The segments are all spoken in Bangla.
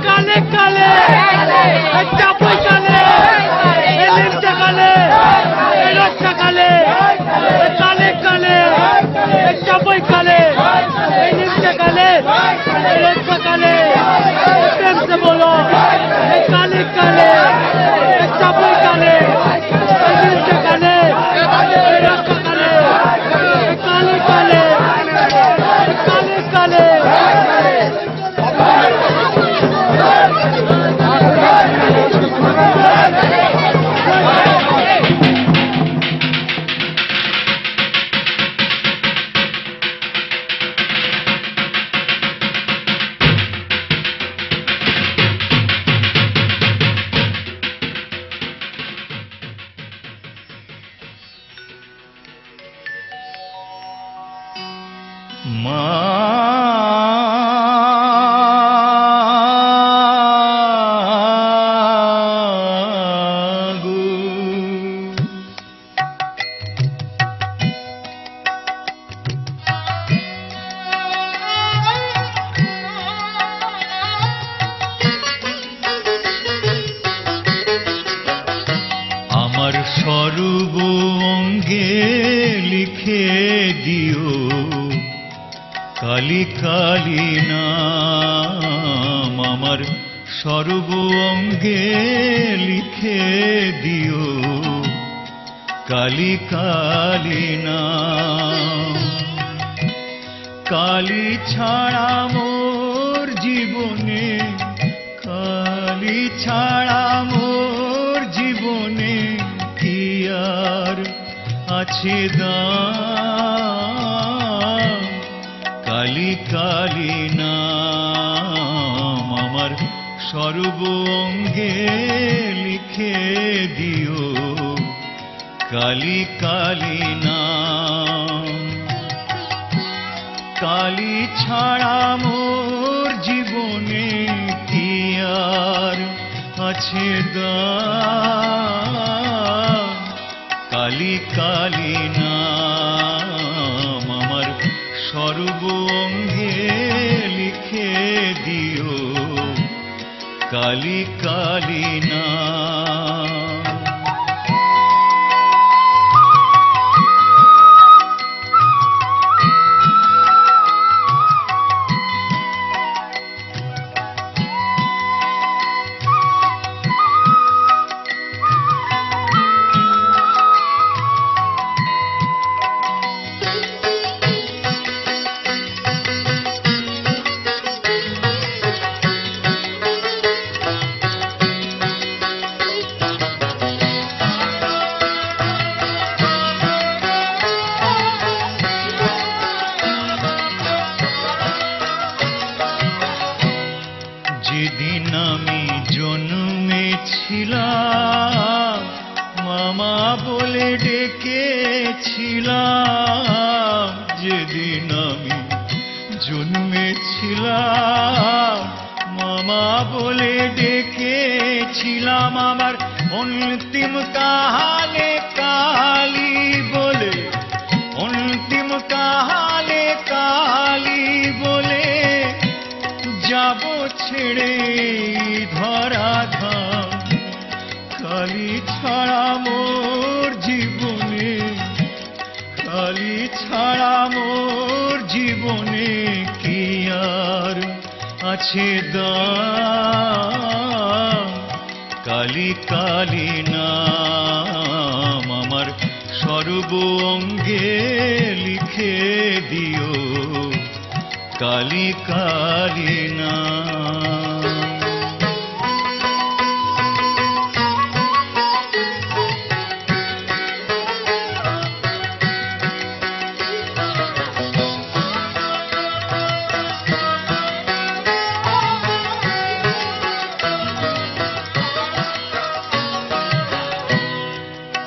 কালে কালে চাপই কালে লিমটা কালে রক্ষা কালে কালে কালে চাপই কালে লিমটা কালে রক্ষা কালে प्रेम से बोलो काले काले चापई काले लिमटा काले रक्षा काले काले काले काले काले সর্ব অঙ্গে লিখে দিও কালী কালী নাম আমার সর্ব অঙ্গে লিখে দিও কালী কালী নাম কালী ছাড়া মোর জীবনে কালী ছাড়া মোর জীবনে আছে দাম কালী কালী নাম আমার সর্ব অঙ্গে লিখে দিও কালী কালী নাম কালী ছাড়া মোর জীবনে কি আর আছে দাম কালী কালী নাম আমার সর্ব অঙ্গে লিখে দিও কালী কালী নাম যেদিন আমি জন্মেছিলাম মামা বলে ডেকেছিলাম যেদিন আমি জন্মেছিলাম মামা বলে ডেকেছিলাম আমার অন্তিম কালে কালী বলে অন্তিম কালে কালী বলে যাব ছেড়ে ধরাধাম কালী ছাড়া মোর জীবনে কালী ছাড়া মোর জীবনে কি আর আছে দাম কালী কালী নাম আমার সর্ব অঙ্গে লিখে দিও কালী কালী নাম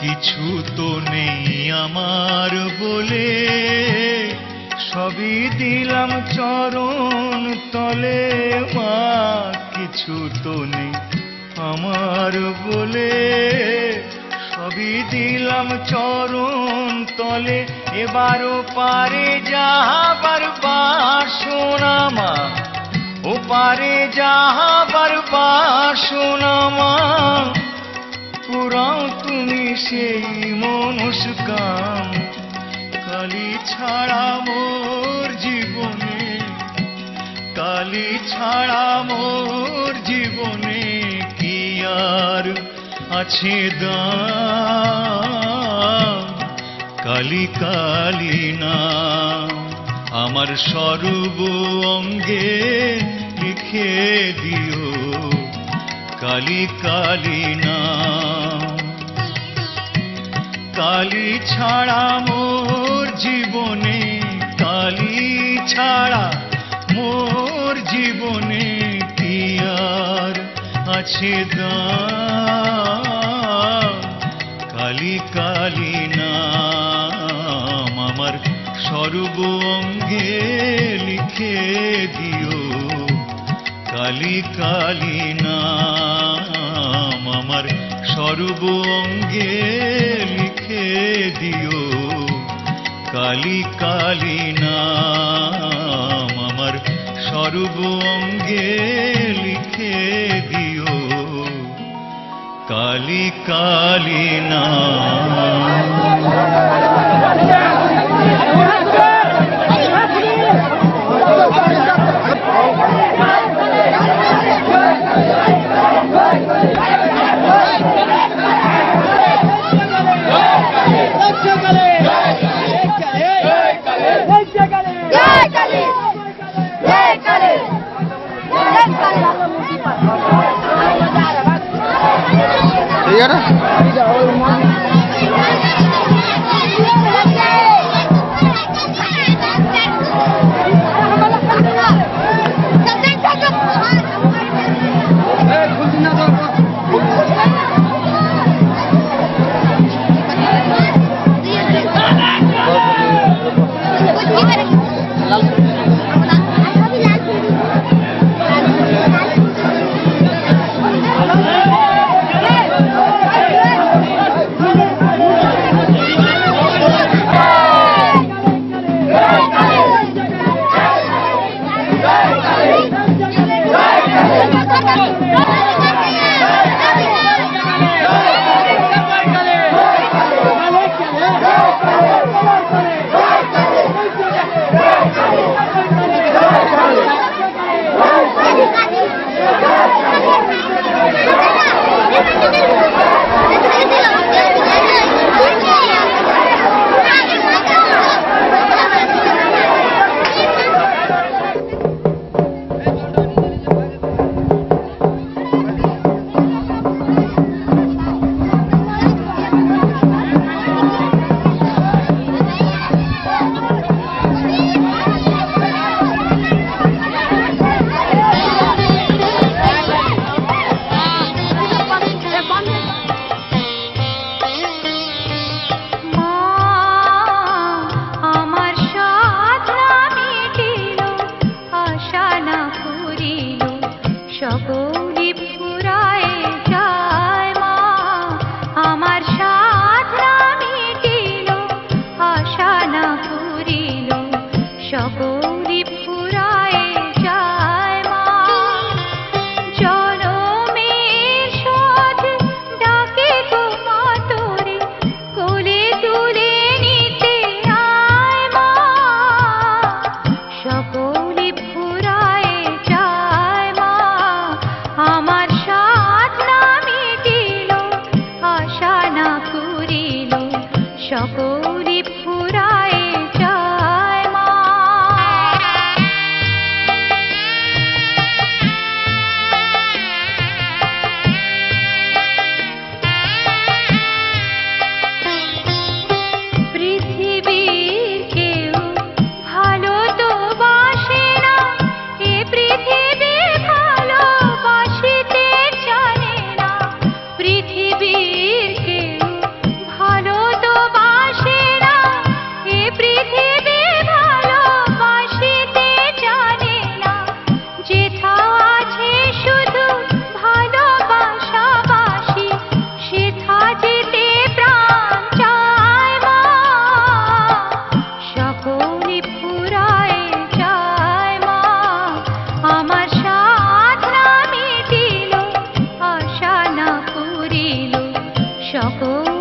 কিছু তো নেই আমার বলে সবই দিলাম চরণ তলে মা কিছু তো নেই আমার বলে সবই দিলাম চরণ তলে এবারও পারে যাবার বাসনা মা ওপারে যাহাবার বাসনা মা পুরাও তুমি সেই মনস্কাম। কালী ছাড়া মোর জীবনে, কালী ছাড়া মোর জীবনে কি আর আছে দাম। কালী কালী নাম আমার সর্ব অঙ্গে লিখে দিও, কালী কালী নাম। কালী ছাড়া মোর জীবনে, কালী ছাড়া মোর জীবনে কি আর আছে দাম। কালী কালী নাম আমার সর্ব অঙ্গে লিখে দিও, কালী কালী নাম আমার সর্ব অঙ্গে লিখে দিও, কালী কালী নাম আমার সর্ব অঙ্গে লিখে দিও, কালী কালী নাম। পৃথিবীর কেউ ভালো তো বাসে সকল